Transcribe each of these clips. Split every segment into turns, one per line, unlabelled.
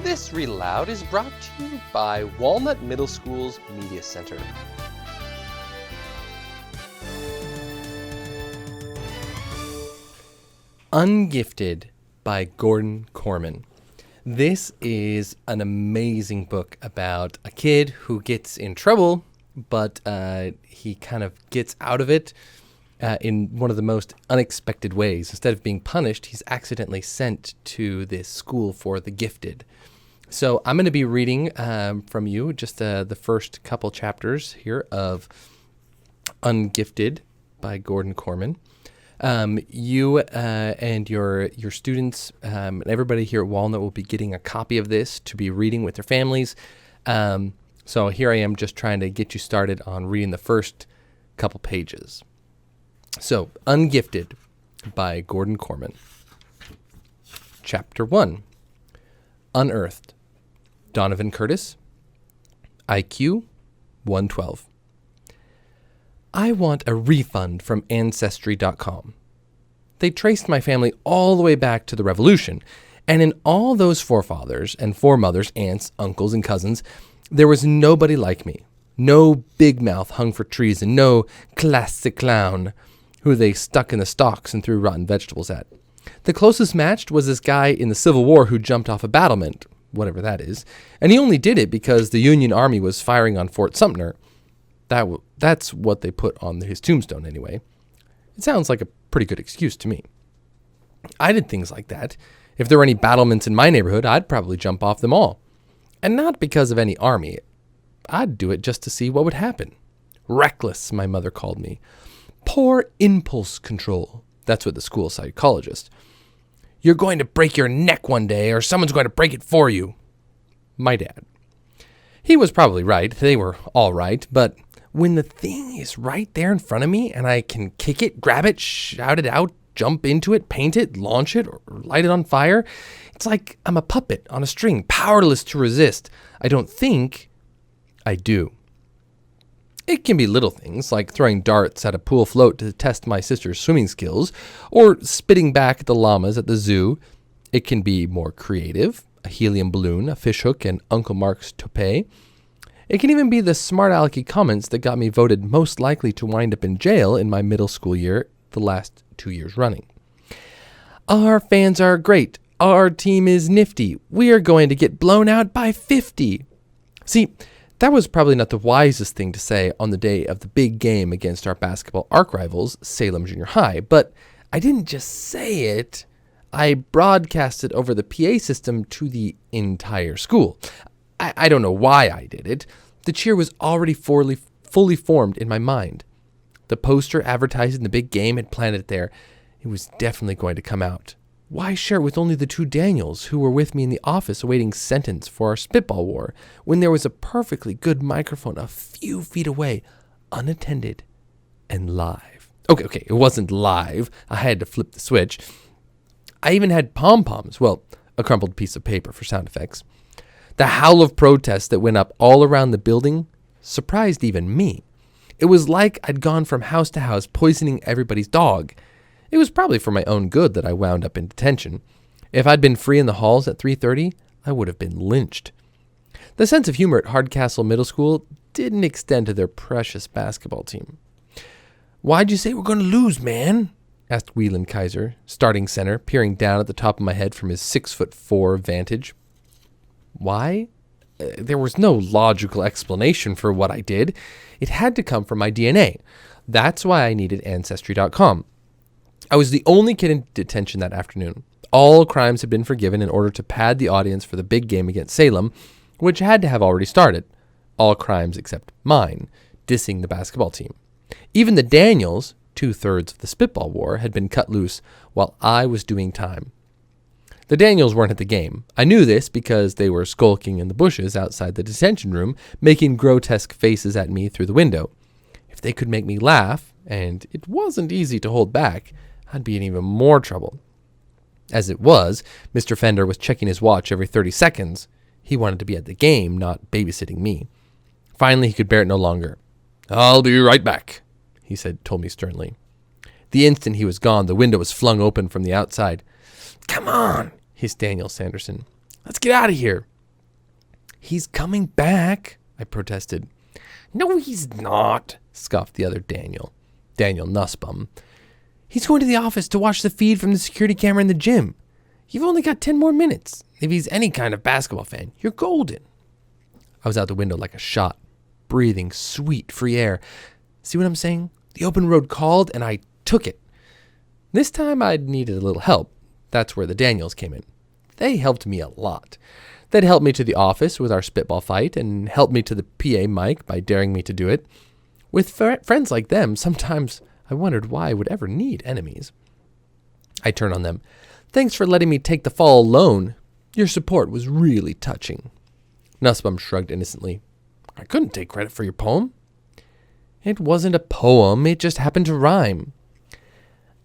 This Read Aloud is brought to you by Walnut Middle School's Media Center. Ungifted by Gordon Corman. This is an amazing book about a kid who gets in trouble, but he kind of gets out of it in one of the most unexpected ways. Instead of being punished, he's accidentally sent to this school for the gifted. So I'm going to be reading from you just the first couple chapters here of Ungifted by Gordon Corman. You and your students and everybody here at Walnut will be getting a copy of this to be reading with their families. So here I am just trying to get you started on reading the first couple pages. So, Ungifted by Gordon Corman. Chapter 1. Unearthed. Donovan Curtis. IQ 112. I want a refund from Ancestry.com. They traced my family all the way back to the Revolution, and in all those forefathers and foremothers, aunts, uncles, and cousins, there was nobody like me. No big mouth hung for treason, no classic clown who they stuck in the stocks and threw rotten vegetables at. The closest matched was this guy in the Civil War who jumped off a battlement, whatever that is, and he only did it because the Union Army was firing on Fort Sumter. That's what they put on his tombstone anyway. It sounds like a pretty good excuse to me. I did things like that. If there were any battlements in my neighborhood, I'd probably jump off them all. And not because of any army. I'd do it just to see what would happen. Reckless, my mother called me. Poor impulse control. That's what the school psychologist. You're going to break your neck one day, or someone's going to break it for you. My dad. He was probably right. They were all right. But when the thing is right there in front of me and I can kick it, grab it, shout it out, jump into it, paint it, launch it, or light it on fire, it's like I'm a puppet on a string, powerless to resist. I don't think, I do. It can be little things, like throwing darts at a pool float to test my sister's swimming skills, or spitting back at the llamas at the zoo. It can be more creative, a helium balloon, a fishhook, and Uncle Mark's toupee. It can even be the smart alecky comments that got me voted most likely to wind up in jail in my middle school year, the last 2 years running. Our fans are great. Our team is nifty. We are going to get blown out by 50. See, that was probably not the wisest thing to say on the day of the big game against our basketball arch rivals, Salem Junior High, but I didn't just say it. I broadcast it over the PA system to the entire school. I don't know why I did it. The cheer was already fully formed in my mind. The poster advertising the big game had planted it there. It was definitely going to come out. Why share it with only the two Daniels who were with me in the office awaiting sentence for our spitball war when there was a perfectly good microphone a few feet away, unattended and live? Okay, it wasn't live. I had to flip the switch. I even had pom-poms, well, a crumpled piece of paper for sound effects. The howl of protest that went up all around the building surprised even me. It was like I'd gone from house to house poisoning everybody's dog. It was probably for my own good that I wound up in detention. If I'd been free in the halls at 3:30, I would have been lynched. The sense of humor at Hardcastle Middle School didn't extend to their precious basketball team. Why'd you say we're going to lose, man? Asked Whelan Kaiser, starting center, peering down at the top of my head from his 6'4" vantage. Why? There was no logical explanation for what I did. It had to come from my DNA. That's why I needed Ancestry.com. I was the only kid in detention that afternoon. All crimes had been forgiven in order to pad the audience for the big game against Salem, which had to have already started. All crimes except mine, dissing the basketball team. Even the Daniels, 2/3 of the spitball war, had been cut loose while I was doing time. The Daniels weren't at the game. I knew this because they were skulking in the bushes outside the detention room, making grotesque faces at me through the window. If they could make me laugh, and it wasn't easy to hold back, I'd be in even more trouble. As it was, Mr. Fender was checking his watch every 30 seconds. He wanted to be at the game, not babysitting me. Finally, he could bear it no longer. "I'll be right back," he told me sternly. The instant he was gone, the window was flung open from the outside. "Come on," hissed Daniel Sanderson. "Let's get out of here." He's coming back, I protested. No, he's not, scoffed the other Daniel Nussbaum. He's going to the office to watch the feed from the security camera in the gym. You've only got 10 more minutes. If he's any kind of basketball fan, you're golden. I was out the window like a shot, breathing sweet, free air. See what I'm saying? The open road called, and I took it. This time I'd needed a little help. That's where the Daniels came in. They helped me a lot. They'd help me to the office with our spitball fight and help me to the PA mic by daring me to do it. With friends like them, sometimes I wondered why I would ever need enemies. I turned on them. Thanks for letting me take the fall alone. Your support was really touching. Nussbaum shrugged innocently. I couldn't take credit for your poem. It wasn't a poem, it just happened to rhyme.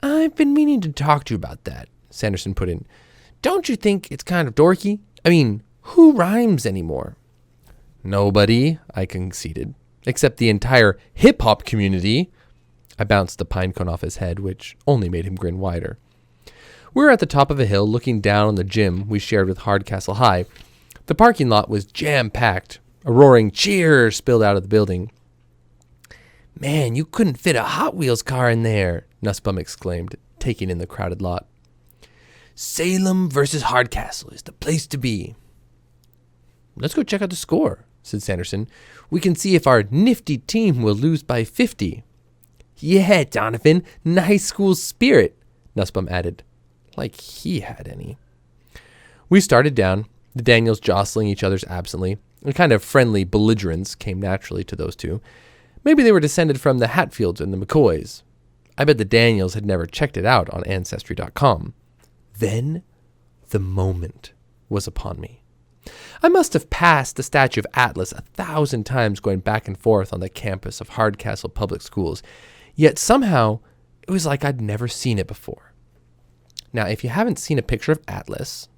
I've been meaning to talk to you about that, Sanderson put in. Don't you think it's kind of dorky? I mean, who rhymes anymore? Nobody, I conceded, except the entire hip-hop community. I bounced the pine cone off his head, which only made him grin wider. We were at the top of a hill looking down on the gym we shared with Hardcastle High. The parking lot was jam-packed. A roaring cheer spilled out of the building. Man, you couldn't fit a Hot Wheels car in there, Nussbaum exclaimed, taking in the crowded lot. Salem versus Hardcastle is the place to be. Let's go check out the score, said Sanderson. We can see if our nifty team will lose by 50. Yeah, Donovan, nice school spirit, Nussbaum added, like he had any. We started down, the Daniels jostling each other absently. A kind of friendly belligerence came naturally to those two. Maybe they were descended from the Hatfields and the McCoys. I bet the Daniels had never checked it out on Ancestry.com. Then the moment was upon me. I must have passed the statue of Atlas 1,000 times going back and forth on the campus of Hardcastle Public Schools, yet somehow it was like I'd never seen it before. Now, if you haven't seen a picture of Atlas,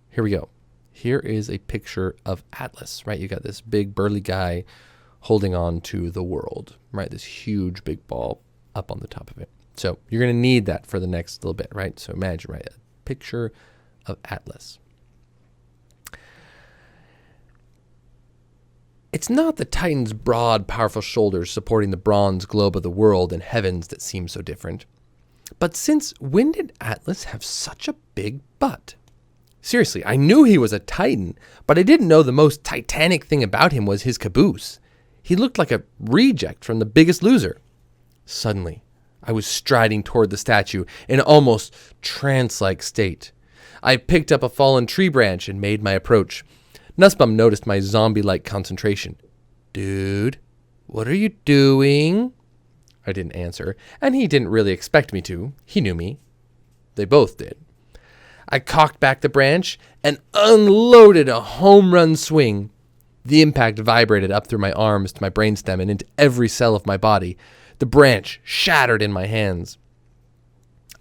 here we go. Here is a picture of Atlas, right? You got this big burly guy holding on to the world, right? This huge big ball up on the top of it. So you're going to need that for the next little bit, right? So imagine, right, a picture of Atlas. It's not the Titan's broad, powerful shoulders supporting the bronze globe of the world and heavens that seem so different. But since when did Atlas have such a big butt? Seriously, I knew he was a Titan, but I didn't know the most titanic thing about him was his caboose. He looked like a reject from The Biggest Loser. Suddenly, I was striding toward the statue in an almost trance-like state. I picked up a fallen tree branch and made my approach. Nussbaum noticed my zombie-like concentration. Dude, what are you doing? I didn't answer, and he didn't really expect me to. He knew me. They both did. I cocked back the branch and unloaded a home run swing. The impact vibrated up through my arms to my brainstem and into every cell of my body. The branch shattered in my hands.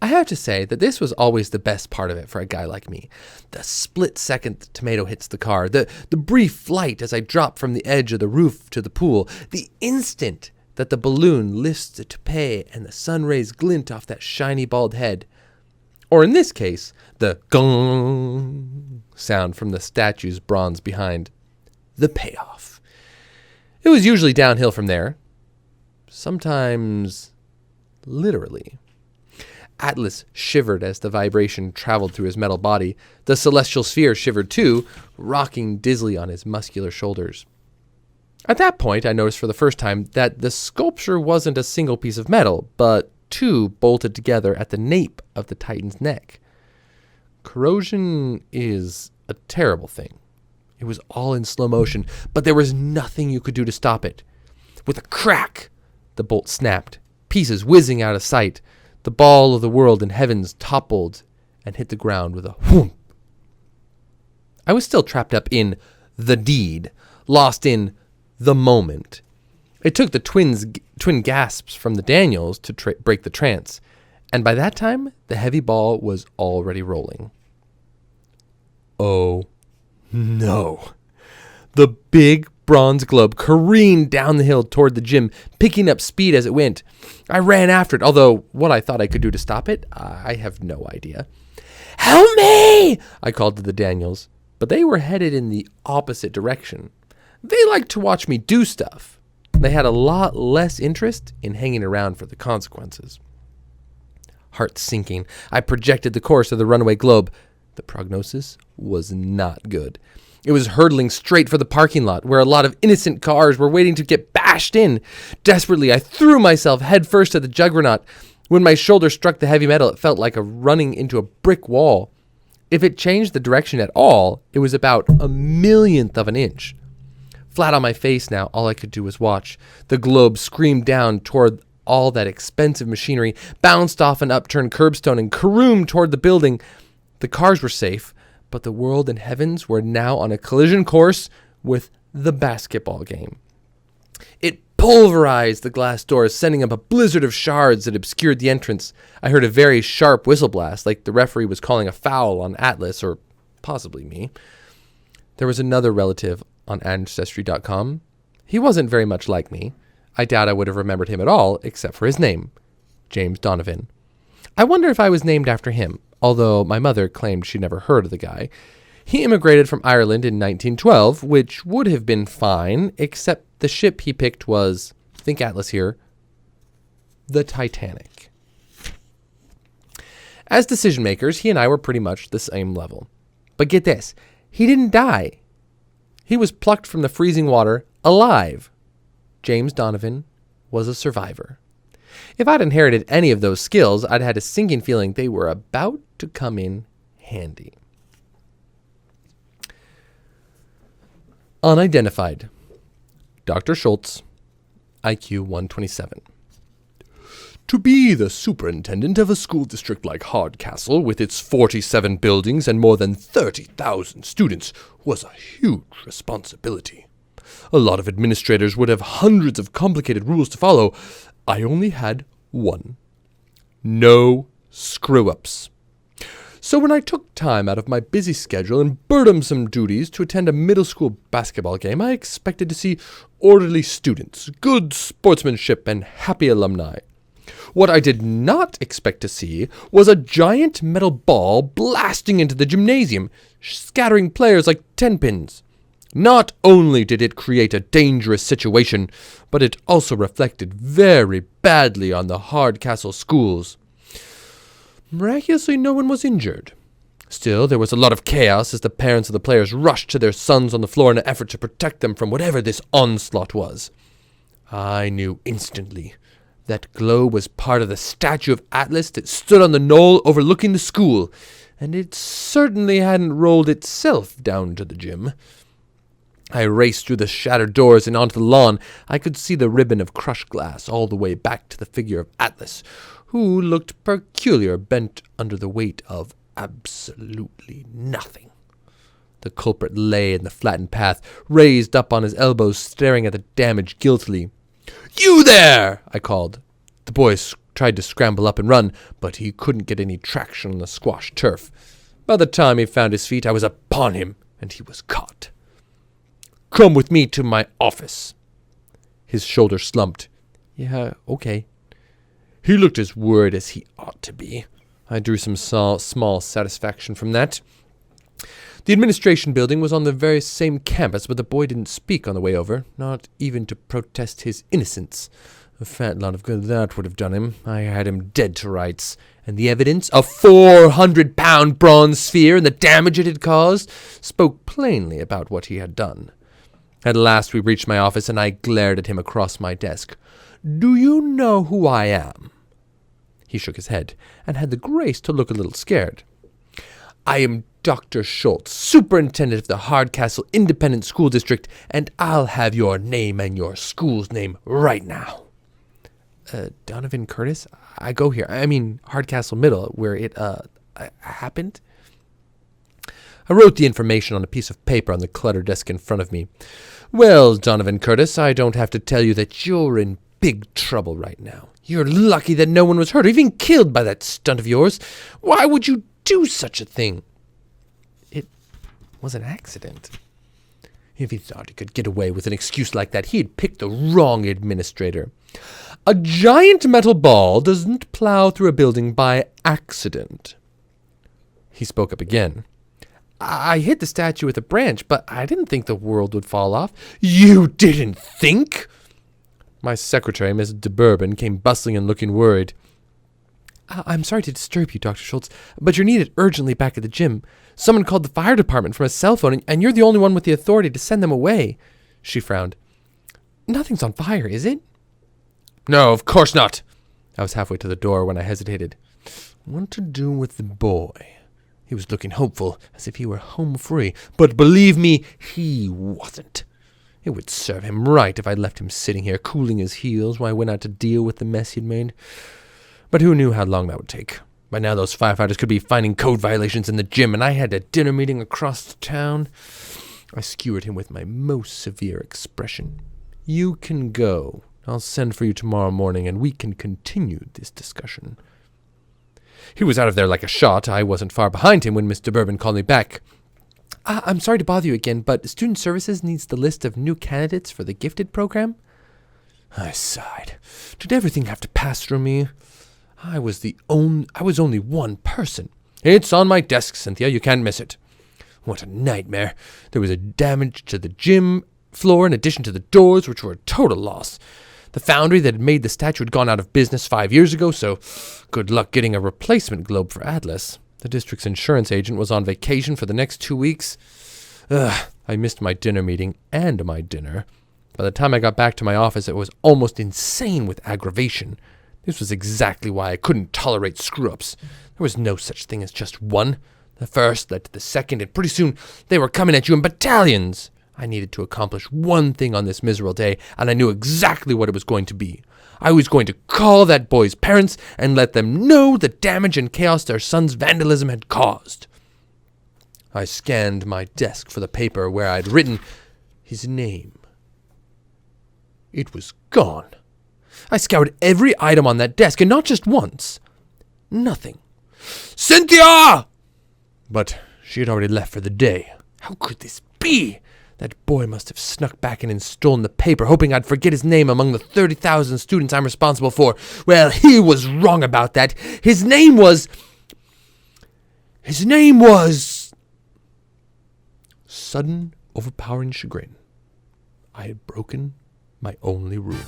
I have to say that this was always the best part of it for a guy like me. The split second the tomato hits the car, the brief flight as I drop from the edge of the roof to the pool, the instant that the balloon lifts the toupee and the sun rays glint off that shiny bald head. Or in this case, the gong sound from the statue's bronze behind. The payoff. It was usually downhill from there. Sometimes literally. Atlas shivered as the vibration traveled through his metal body. The celestial sphere shivered too, rocking dizzily on his muscular shoulders. At that point, I noticed for the first time that the sculpture wasn't a single piece of metal, but two bolted together at the nape of the Titan's neck. Corrosion is a terrible thing. It was all in slow motion, but there was nothing you could do to stop it. With a crack, the bolt snapped, pieces whizzing out of sight. The ball of the world and heavens toppled and hit the ground with a whoomp. I was still trapped up in the deed, lost in the moment. It took the twin gasps from the Daniels to break the trance, and by that time, the heavy ball was already rolling. Oh, no. The big bronze globe careened down the hill toward the gym, picking up speed as it went. I ran after it, although what I thought I could do to stop it, I have no idea. Help me! I called to the Daniels, but they were headed in the opposite direction. They liked to watch me do stuff. They had a lot less interest in hanging around for the consequences. Heart sinking, I projected the course of the runaway globe. The prognosis was not good. It was hurtling straight for the parking lot, where a lot of innocent cars were waiting to get bashed in. Desperately, I threw myself headfirst at the juggernaut. When my shoulder struck the heavy metal, it felt like running into a brick wall. If it changed the direction at all, it was about a millionth of an inch. Flat on my face now, all I could do was watch. The globe screamed down toward all that expensive machinery, bounced off an upturned curbstone, and caroomed toward the building. The cars were safe, but the world and heavens were now on a collision course with the basketball game. It pulverized the glass doors, sending up a blizzard of shards that obscured the entrance. I heard a very sharp whistle blast, like the referee was calling a foul on Atlas, or possibly me. There was another relative on Ancestry.com. He wasn't very much like me. I doubt I would have remembered him at all, except for his name, James Donovan. I wonder if I was named after him, although my mother claimed she'd never heard of the guy. He immigrated from Ireland in 1912, which would have been fine, except the ship he picked was, think Atlas here, the Titanic. As decision makers, he and I were pretty much the same level. But get this, he didn't die. He was plucked from the freezing water alive. James Donovan was a survivor. If I'd inherited any of those skills, I'd had a sinking feeling they were about to come in handy. Unidentified. Dr. Schultz, IQ 127. To be the superintendent of a school district like Hardcastle, with its 47 buildings and more than 30,000 students, was a huge responsibility. A lot of administrators would have hundreds of complicated rules to follow. I only had one. No screw-ups. So when I took time out of my busy schedule and burdensome duties to attend a middle school basketball game, I expected to see orderly students, good sportsmanship, and happy alumni. What I did not expect to see was a giant metal ball blasting into the gymnasium, scattering players like tenpins. Not only did it create a dangerous situation, but it also reflected very badly on the Hardcastle schools. Miraculously, no one was injured. Still, there was a lot of chaos as the parents of the players rushed to their sons on the floor in an effort to protect them from whatever this onslaught was. I knew instantly that glow was part of the statue of Atlas that stood on the knoll overlooking the school, and it certainly hadn't rolled itself down to the gym. I raced through the shattered doors and onto the lawn. I could see the ribbon of crushed glass all the way back to the figure of Atlas, who looked peculiar, bent under the weight of absolutely nothing. The culprit lay in the flattened path, raised up on his elbows, staring at the damage guiltily. "You there!" I called. The boy tried to scramble up and run, but he couldn't get any traction on the squashed turf. By the time he found his feet, I was upon him, and he was caught. "Come with me to my office." His shoulder slumped. "Yeah, okay." He looked as worried as he ought to be. I drew some small satisfaction from that. The administration building was on the very same campus, but the boy didn't speak on the way over, not even to protest his innocence. A fat lot of good that would have done him. I had him dead to rights. And the evidence, a 400-pound bronze sphere and the damage it had caused, spoke plainly about what he had done. At last we reached my office, and I glared at him across my desk. "Do you know who I am?" He shook his head, and had the grace to look a little scared. "I am Dr. Schultz, superintendent of the Hardcastle Independent School District, and I'll have your name and your school's name right now." Donovan Curtis? I go here. I mean, Hardcastle Middle, where it happened. I wrote the information on a piece of paper on the cluttered desk in front of me. "Well, Donovan Curtis, I don't have to tell you that you're in big trouble right now. You're lucky that no one was hurt or even killed by that stunt of yours. Why would you do such a thing?" It was an accident. If he thought he could get away with an excuse like that, he had picked the wrong administrator. A giant metal ball doesn't plow through a building by accident. He spoke up again. I hit the statue with a branch, but I didn't think the world would fall off. You didn't think? My secretary, Miss de Bourbon, came bustling and looking worried. I'm sorry to disturb you, Dr. Schultz, but you're needed urgently back at the gym. Someone called the fire department from a cell phone, and you're the only one with the authority to send them away. She frowned. Nothing's on fire, is it? No, of course not. I was halfway to the door when I hesitated. What to do with the boy? He was looking hopeful, as if he were home free, but believe me, he wasn't. It would serve him right if I left him sitting here cooling his heels while I went out to deal with the mess he'd made. But who knew how long that would take? By now those firefighters could be finding code violations in the gym, and I had a dinner meeting across the town. I skewered him with my most severe expression. You can go. I'll send for you tomorrow morning, and we can continue this discussion. He was out of there like a shot. I wasn't far behind him when Miss de Bourbon called me back. I'm sorry to bother you again, but Student Services needs the list of new candidates for the Gifted program. I sighed. Did everything have to pass through me? I was only one person. It's on my desk, Cynthia. You can't miss it. What a nightmare. There was a damage to the gym floor in addition to the doors, which were a total loss. The foundry that had made the statue had gone out of business 5 years ago, so good luck getting a replacement globe for Atlas. The district's insurance agent was on vacation for the next 2 weeks. I missed my dinner meeting and my dinner. By the time I got back to my office, it was almost insane with aggravation. This was exactly why I couldn't tolerate screw-ups. There was no such thing as just one. The first led to the second, and pretty soon they were coming at you in battalions. I needed to accomplish one thing on this miserable day, and I knew exactly what it was going to be. I was going to call that boy's parents and let them know the damage and chaos their son's vandalism had caused. I scanned my desk for the paper where I'd written his name. It was gone. I scoured every item on that desk, and not just once. Nothing. Cynthia! But she had already left for the day. How could this be? That boy must have snuck back in and stolen the paper, hoping I'd forget his name among the 30,000 students I'm responsible for. Well, he was wrong about that. His name was... Sudden, overpowering chagrin. I had broken my only rule.